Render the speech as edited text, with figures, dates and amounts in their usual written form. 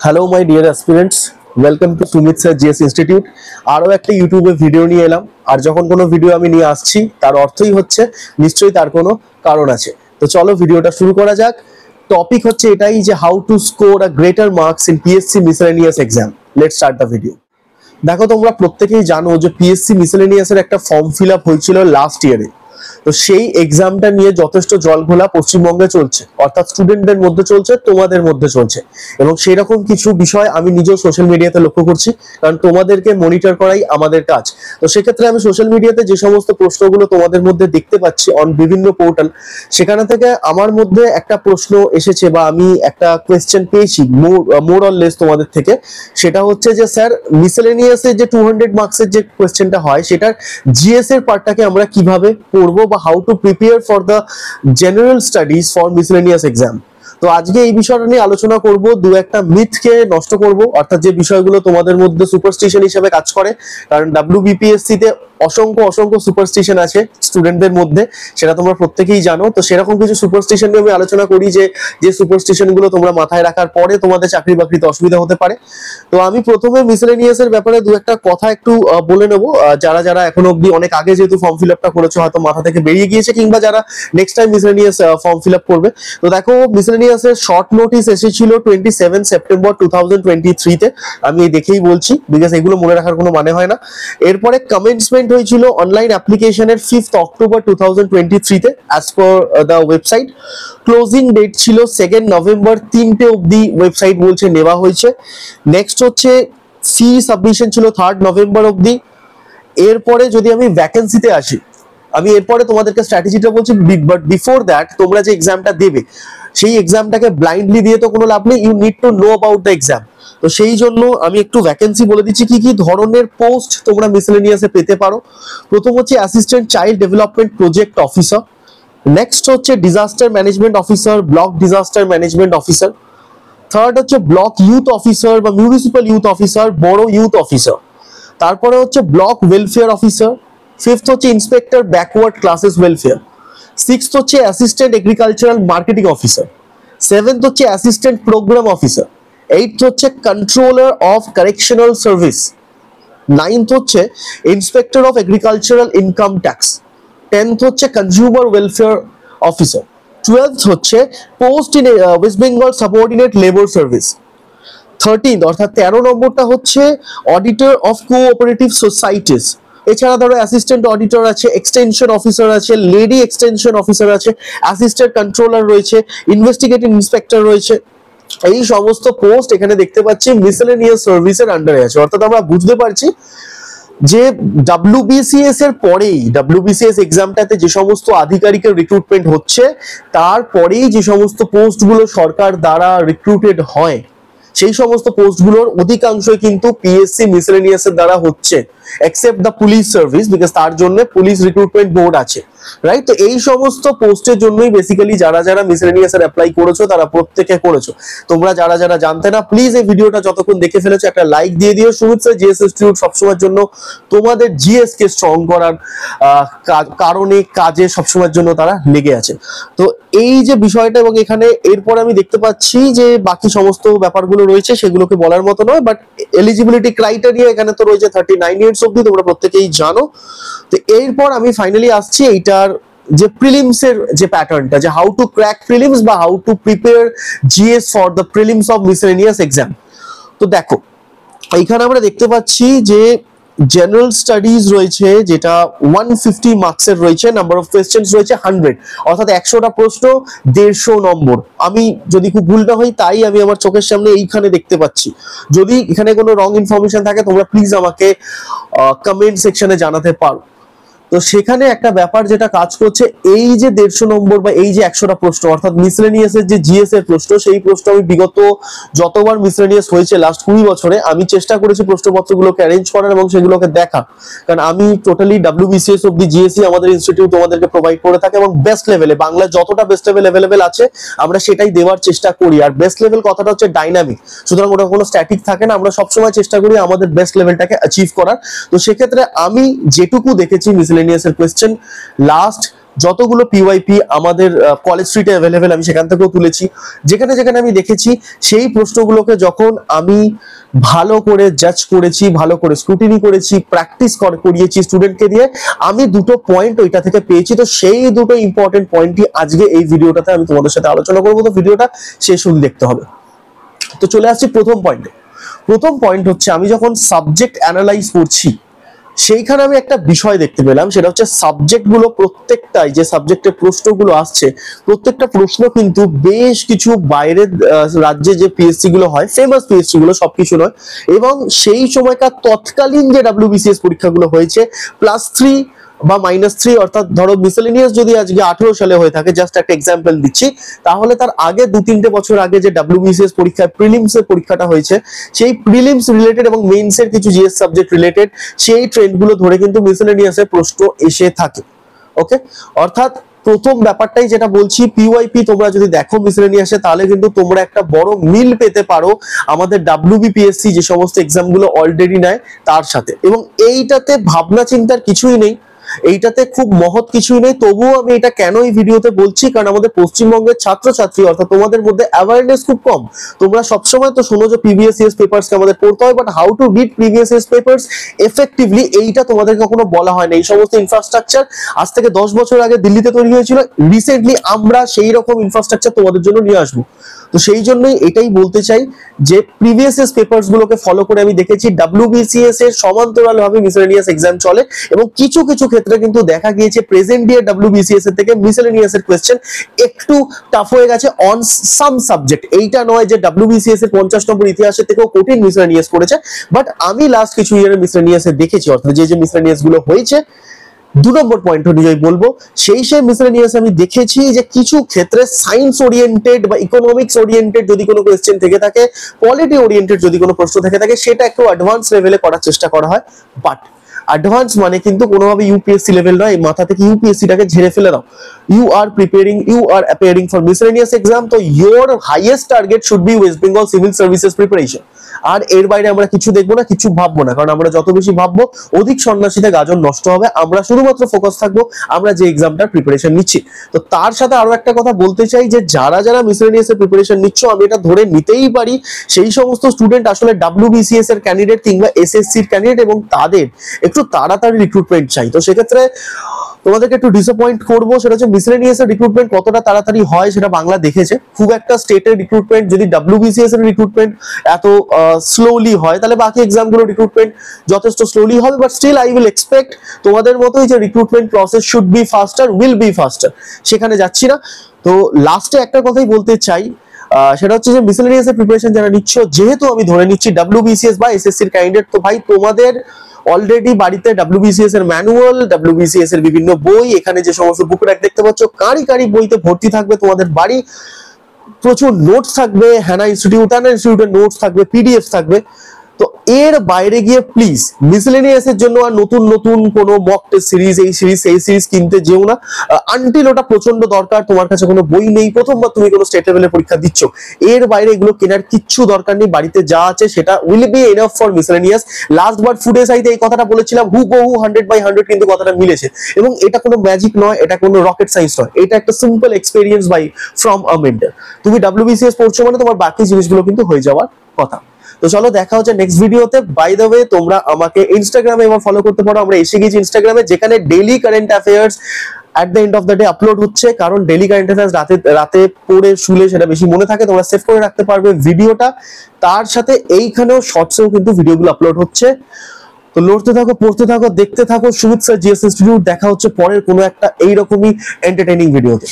Hello my dear aspirants, welcome to Sumit sir GS institute. আরও একটা ইউটিউবে ভিডিও নিয়ে এলাম। আর যখন কোনো ভিডিও আমি নিয়ে আসছি তার অর্থই হচ্ছে নিশ্চয়ই তার কোনো কারণ আছে। তো চলো ভিডিওটা শুরু করা যাক। টপিক হচ্ছে এটাই যে how to score a greater marks in PSC miscellaneous exam. Let's start the video. দেখো, তোমরা প্রত্যেকেই জানো যে পিএসসি মিসেলেনিয়াসের একটা ফর্ম ফিল আপ হয়েছিল লাস্ট ইয়ারে। তো সেই এক্সামটা নিয়ে যথেষ্ট জলঘোলা পশ্চিমবঙ্গে চলছে, অর্থাৎ স্টুডেন্টদের মধ্যে চলছে, তোমাদের মধ্যে চলছে। এবং সেই রকম কিছু বিষয় আমি নিজেও সোশ্যাল মিডিয়াতে লক্ষ্য করছি, কারণ তোমাদেরকে মনিটর করাই আমাদের কাজ। তো সেক্ষেত্রে আমি সোশ্যাল মিডিয়াতে যে সমস্ত প্রশ্নগুলো তোমাদের মধ্যে দেখতে পাচ্ছি অন বিভিন্ন পোর্টাল, সেখানে থেকে আমার মধ্যে একটা প্রশ্ন এসেছে বা আমি একটা কোয়েশ্চেন পেয়েছি মোর অর লেস তোমাদের থেকে। সেটা হচ্ছে যে স্যার, মিসেলেনিয়াসে যে 200 মার্কসের যে কোয়েশ্চেনটা হয় সেটার জিএস এর পার্টটাকে আমরা কিভাবে পড়বো বা how to prepare for the general studies for miscellaneous exam. তো আজকে এই বিষয়টা নিয়ে আলোচনা করব, দু একটা মিথকে নষ্ট করব, অর্থাৎ যে বিষয়গুলো তোমাদের মধ্যে সুপারস্টিশন হিসেবে কাজ করে। কারণ ডাব্লিউবিপিএসসি তে অসংখ্য সুপারস্টিশন আছে স্টুডেন্টদের মধ্যে, সেটা তোমরা প্রত্যেকেই জানো। তো সেরকম কিছু সুপারস্টিশন নিয়ে আমি আলোচনা করি যে সুপারস্টিশন গুলো তোমরা মাথায় রাখার পরে তোমাদের চাকরি বাকরিতে অসুবিধা হতে পারে। তো আমি প্রথমে মিসেলেনিয়াস এর ব্যাপারে দু একটা কথা একটু বলে নেবো। যারা যারা এখনো অব্দি অনেক আগে যেহেতু ফর্ম ফিল আপটা করেছো, হয়তো মাথা থেকে বেরিয়ে গিয়েছে, কিংবা যারা next time miscellaneous form fill up করবে। তো দেখো, মিসেলেনিয়াসের শর্ট নোটিস এসেছিল 27 সেপ্টেম্বর 2023 তে। আমি দেখেই বলছি, বিকজ এগুলো মনে রাখার কোনো মানে হয় না। এরপরে কমেন্সমেন্ট হয়েছিল অনলাইন অ্যাপ্লিকেশনের 5 অক্টোবর 2023 তে as per the website. Closing date ছিল 2 নভেম্বর, 3টে অব্দি ওয়েবসাইট বলছে নেওয়া হয়েছে। নেক্সট হচ্ছে ফি সাবমিশন ছিল 3 নভেম্বর অব্দি। এরপরে যদি আমি ভ্যাকেন্সিতে আসি, আমি এরপরে তোমাদেরকে স্ট্র্যাটেজিটা বলছি, বাট বিফোর দ্যাট তোমরা যে এক্সামটা দেবে সেই এক্সামটাকে ব্লাইন্ডলি দিয়ে তো কোনো লাভ নেই। You need to know about the exam. তো সেই জন্য আমি একটু ভ্যাকেন্সি বলে দিচ্ছি কি কি ধরনের পোস্ট তোমরা মিসেলেনিয়াসে পেতে পারো। প্রথম হচ্ছে assistant child development project officer. Next হচ্ছে disaster management officer, block disaster management officer. Third হচ্ছে ব্লক ইউথ অফিসার বা মিউনিসিপাল ইউথ অফিসার, বড় ইউথ অফিসার। তারপরে হচ্ছে ব্লক ওয়েলফেয়ার অফিসার। ফিফথ হচ্ছে inspector backward classes welfare. Sixth হচ্ছে assistant agricultural marketing officer. Seventh হচ্ছে assistant programme officer. Eighth হচ্ছে controller of correctional service. Ninth হচ্ছে inspector of agricultural income tax. 10th হচ্ছে consumer welfare officer. 12th হচ্ছে post in West Bengal subordinate labour service. 13th অর্থাৎ 13 নম্বরটা হচ্ছে auditor of cooperative societies. এছাড়া ধরো অ্যাসিস্ট্যান্ট অডিটর আছে, এক্সটেনশন অফিসার আছে, লেডি এক্সটেনশন অফিসার আছে, অ্যাসিস্ট্যান্ট কন্ট্রোলার রয়েছে, ইনভেস্টিগেটিভ ইন্সপেক্টর রয়েছে। এই সমস্ত পোস্ট এখানে দেখতে পাচ্ছি মিসেলেনিয়াস সার্ভিসের আন্ডারে আছে। অর্থাৎ আমরা বুঝতে পারছি যে ডাব্লিউবিসিএস এর পরেই, ডাব্লিউবিসিএস এক্সামটাতে যে সমস্ত আধিকারিকের রিক্রুটমেন্ট হচ্ছে, তারপরেই যে সমস্ত পোস্টগুলো সরকার দ্বারা রিক্রুটেড হয়, সেই সমস্ত পোস্টগুলোর অধিকাংশই কিন্তু পিএসসি মিসেলেনিয়াসের দ্বারা হচ্ছে, except the police service, because তার জন্য পুলিশ রিক্রুটমেন্ট বোর্ড আছে, রাইট? তো এই সমস্ত পোস্টের জন্যই বেসিক্যালি যারা যারা মিসেলেনিয়াসের অ্যাপ্লাই করেছো তারা প্রত্যেকে করেছো। তোমরা যারা যারা জানতে না, প্লিজ এই ভিডিওটা যতক্ষণ দেখে ফেলেছো একটা লাইক দিয়ে দিও। সুমিত স্যার জিএস ইনস্টিটিউট সবসময়ের জন্য তোমাদের জিএস কে স্ট্রং করার কারণে, কাজে সবসময়ের জন্য তারা লেগে আছে। তো এই যে বিষয়টা, এবং এখানে এরপর আমি দেখতে পাচ্ছি যে বাকি সমস্ত ব্যাপারগুলো রয়েছে, সেগুলোকে বলার মতো নয়, বাট এলিজিবিলিটি ক্রাইটেরিয়া এখানে তো রয়েছে 39 ইয়ার্স অব্দি, তোমরা প্রত্যেকেই জানো। তো এরপর আমি ফাইনালি আসছি এইটার যে প্রিলিমস এর যে প্যাটার্নটা, যে হাউ টু ক্র্যাক প্রিলিমস বা how to prepare GS for the prelims of miscellaneous exam. তো দেখো, এইখানে আমরা দেখতে পাচ্ছি যে জেনারেল স্টাডিজ রয়েছে, যেটা 150 মার্কসের রয়েছে, নাম্বার অফ কোয়েশ্চেন্স রয়েছে 100, অর্থাৎ 100টা প্রশ্ন 150 নম্বর। আমি যদি খুব ভুল না হই, তাই আমি আমার চোখের সামনে এইখানে দেখতে পাচ্ছি। যদি এখানে কোনো রং ইনফরমেশন থাকে তোমরা প্লিজ আমাকে কমেন্ট সেকশনে জানাতে পারো। তো সেখানে একটা ব্যাপার যেটা কাজ করছে, এই যে 150 নম্বর বা এই যে 100টা প্রশ্ন, অর্থাৎ মিসেলেনিয়াস এর যে জিএস এর প্রশ্ন, সেই প্রশ্ন আমি বিগত যতবার মিসেলেনিয়াস হয়েছে লাস্ট 20 বছরে আমি চেষ্টা করেছি প্রশ্নপত্রগুলোকে অ্যারেঞ্জ করার এবং সেগুলোকে দেখা। কারণ আমি টোটালি ডাব্লিউবিসিএস অব্দি জিএসই আমাদের ইনস্টিটিউট তোমাদেরকে প্রোভাইড করে থাকে, এবং বেস্ট লেভেলে বাংলা যতটা বেস্ট লেভেল অ্যাভেলেবেল আছে আমরা সেটাই দেওয়ার চেষ্টা করি। আর বেস্ট লেভেল কথাটা হচ্ছে ডাইনামিক, সুতরাং ওটা কোনো স্ট্যাটিক থাকে না। আমরা সবসময় চেষ্টা করি আমাদের বেস্ট লেভেলটাকে অ্যাচিভ করার। তো সেক্ষেত্রে আমি যেটুকু দেখেছি মিসেলেনিয়াস এর কোয়েশ্চেন লাস্ট যতগুলো পিওয়াইপি আমাদের কলেজ স্ট্রিটে অ্যাভেলেবেল আমি সেখান থেকেও তুলেছি, যেখানে যেখানে আমি দেখেছি সেই প্রশ্নগুলোকে যখন আমি ভালো করে জাজ করেছি, ভালো করে স্ক্রুটিনি করেছি, প্র্যাকটিস করিয়েছি স্টুডেন্টকে দিয়ে, আমি দুটো পয়েন্ট ওইটা থেকে পেয়েছি। তো সেই দুটো ইম্পর্টেন্ট পয়েন্টই আজকে এই ভিডিওটাতে আমি তোমাদের সাথে আলোচনা করবো। তো ভিডিওটা শেষ অবধি দেখতে হবে। তো চলে আসছি প্রথম পয়েন্টে। প্রথম পয়েন্ট হচ্ছে, আমি যখন সাবজেক্ট অ্যানালাইজ করছি সেইখানে আমি একটা বিষয় দেখতে পেলাম, সেটা হচ্ছে সাবজেক্টগুলো প্রত্যেকটাই, যে সাবজেক্টের প্রশ্নগুলো আসছে প্রত্যেকটা প্রশ্ন কিন্তু বেশ কিছু বাইরের রাজ্যে যে পিএসসি গুলো হয়, ফেমাস পিএসসি গুলো, সবকিছু নয়, এবং সেই সময়কার তৎকালীন যে WBCS পরীক্ষাগুলো হয়েছে +3 বা -3, অর্থাৎ ধরো মিসেলেনিয়াস যদি আজকে 18 সালে হয়ে থাকে, জাস্ট একটা এক্সাম্পল দিচ্ছি, তাহলে তার আগে 2-3টে বছর আগে যে WBCS পরীক্ষা প্রিলিমস এর পরীক্ষাটা হয়েছে, সেই প্রিলিমস রিলেটেড এবং মেইনস এর কিছু জিএস সাবজেক্ট রিলেটেড সেই ট্রেন্ডগুলো ধরে কিন্তু মিসেলেনিয়াসের প্রশ্ন এসে থাকে। ওকে, অর্থাৎ প্রথম ব্যাপারটাই যেটা বলছি, পিওয়াইপি তোমরা যদি দেখো মিসেলেনিয়াসে, তাহলে কিন্তু তোমরা একটা বড় মিল পেতে পারো আমাদের WBPSC যে সমস্ত এক্সামগুলো অলরেডি নেয় তার সাথে। এবং এইটাতে ভাবনা চিন্তার কিছুই নেই, এইটাতে খুব মহৎ কিছুই নেই। তবুও আমি এটা কেন এই ভিডিওতে বলছি, কারণ আমাদের পশ্চিমবঙ্গের ছাত্রছাত্রী অর্থাৎ তোমাদের মধ্যে অ্যাওয়ারনেস খুব কম। তোমরা সবসময় তো শোনো যে প্রিভিয়াস ইয়ার্স পেপারসকে আমাদের পড়তে হয়, but how to read previous years papers effectively, এইটা তোমাদের কখনো বলা হয় না। এই সমস্ত ইনফ্রাস্ট্রাকচার আজ থেকে 10 বছর আগে দিল্লিতে তৈরি হয়েছিল, রিসেন্টলি আমরা সেই রকম ইনফ্রাস্ট্রাকচার তোমাদের জন্য নিয়ে আসবো। তো সেই জন্যই এটাই বলতে চাই যে প্রিভিয়াস ইয়ার্স পেপারস গুলোকে ফলো করে আমি দেখেছি WBCS এর সমান্তরাল ভাবে মিসেলেনিয়াস এক্সাম চলে, এবং কিছু কিছু ক্ষেত্রে কিন্তু দেখা গিয়েছে প্রেজেন্ট ইয়ার WBCS এর থেকে মিসেলেনিয়াস এর কোশ্চেন একটু টাফ হয়ে গেছে অন সাম সাবজেক্ট। এইটা নয় যে WBCS এর 50 নম্বর ইতিহাসের থেকেও কঠিন মিসেলেনিয়াস করেছে, বাট আমি লাস্ট কিছু ইয়ারের মিসেলেনিয়াস এ দেখেছি, অর্থাৎ যে মিসেলেনিয়াস গুলো হয়েছে, 2 নম্বর পয়েন্ট অনুযায়ী বলবো, সেই মিসেলেনিয়াস আমি দেখেছি যে কিছু ক্ষেত্রে সায়েন্স ওরিয়েন্টেড বা ইকোনমিক্স ওরিয়েন্টেড যদি কোনো কোয়েশ্চেন থেকে থাকে, পলিটি ওরিয়েন্টেড যদি কোনো প্রশ্ন থেকে থাকে, সেটা একটু অ্যাডভান্স লেভেলে করার চেষ্টা করা হয়। বাট অ্যাডভান্স মানে কিন্তু কোনোভাবে ইউপিএসসি লেভেল নয়, মাথা থেকে ইউপিএসসিটাকে ঝেড়ে ফেলে দাও। You are appearing for miscellaneous exam, তো your highest target should be West Bengal civil services preparation. আর এর বাইরে আমরা কিছু দেখবো না, কিছু ভাববো না, কারণ আমরা যত বেশি ভাববো অধিক সন্ন্যাসীতে গাজন নষ্ট হবে। আমরা শুধুমাত্র ফোকাস থাকবো আমরা যে এক্সামটার প্রিপারেশন নিচ্ছি। তো তার সাথে আরো একটা কথা বলতে চাই যে যারা যারা মিসেলেনিয়াস এর প্রিপারেশন নিচ্ছ, আমি এটা ধরে নিতেই পারি সেই সমস্ত স্টুডেন্ট আসলে WBCS এর ক্যান্ডিডেট কিংবা SSC এর ক্যান্ডিডেট, এবং তাদের একটু তাড়াতাড়ি রিক্রুটমেন্ট চাই। তো সেক্ষেত্রে তোমাদেরকে একটু ডিসঅ্যাপয়েন্ট করবো, সেটা হচ্ছে মিসেলেনিয়াস এর রিক্রুটমেন্ট কতটা তাড়াতাড়ি হয় সেটা বাংলা দেখেছে। খুব একটা স্টেটের রিক্রুটমেন্ট যদি WBCS এর রিক্রুটমেন্ট এত স্লোলি হয়, তাহলে বাকি এক্সাম গুলো রিক্রুটমেন্ট যথেষ্ট স্লোলি হবে। But still I will expect তোমাদের মতোই যে recruitment process should be faster, will be faster, সেখানে যাচ্ছি না। তো লাস্টে একটা কথাই বলতে চাই, সেটা হচ্ছে যে মিসেলেনিয়াস এর প্রিপারেশন যারা নিচ্ছ, যেহেতু আমি ধরে নিচ্ছি WBCS বা SSC এর ক্যান্ডিডেট, তো ভাই তোমাদের অলরেডি বাড়িতে WBCS এর ম্যানুয়াল, WBCS এর বিভিন্ন বই, এখানে যে সমস্ত বুক র্যাক দেখতে পাচ্ছ কারি কারি বইতে ভর্তি থাকবে তোমাদের বাড়ি, প্রচুর নোটস থাকবে, হ্যানা ইনস্টিটিউটের নোটস থাকবে, PDF থাকবে। তো এর বাইরে গিয়ে প্লিজ মিসেলেনিয়াস এর জন্য আর নতুন নতুন কোনো মক টেস্ট সিরিজ, এই সিরিজ কিনতে যেও না, আনটিল ওটা প্রচন্ড দরকার, তোমার কাছে কোনো বই নেই, প্রথমবার তুমি কোনো স্টেট লেভেলের পরীক্ষা দিচ্ছ, এর বাইরে এগুলো কেনার কিচ্ছু দরকার নেই। বাড়িতে যা আছে সেটা will be enough for miscellaneous. Last বার ফুড এসআইতে এই কথাটা বলেছিলাম, হুবহু 100/100 কিন্তু কথাটা মিলেছে, এবং এটা কোনো ম্যাজিক নয়, এটা কোনো রকেট সায়েন্স নয়, এটা একটা simple experience by from a mentor. তুমি WBCS পড়ছো মানে তোমার বাকি জিনিসগুলো কিন্তু হয়ে যাওয়ার কথা। তো চলো দেখা হচ্ছে নেক্সট ভিডিওতে। বাই দ্য ওয়ে, তোমরা আমাকে ইনস্টাগ্রামে এবার ফলো করতে পারো, আমরা এসে গেছি ইনস্টাগ্রামে, যেখানে daily current affairs at the end of the day upload হচ্ছে, কারণ ডেইলি কারেন্ট অ্যাফেয়ার্স রাতে পড়ে শুলে সেটা বেশি মনে থাকে, তোমরা সেভ করে রাখতে পারবে ভিডিওটা। তার সাথে এইখানেও শর্টসেও কিন্তু ভিডিওগুলো আপলোড হচ্ছে। তো লড়তে থাকো, পড়তে থাকো, দেখতে থাকো সুমিত স্যার জিএস ইনস্টিটিউট। দেখা হচ্ছে পরের কোনো একটা এইরকমই এন্টারটেইনিং ভিডিওতে।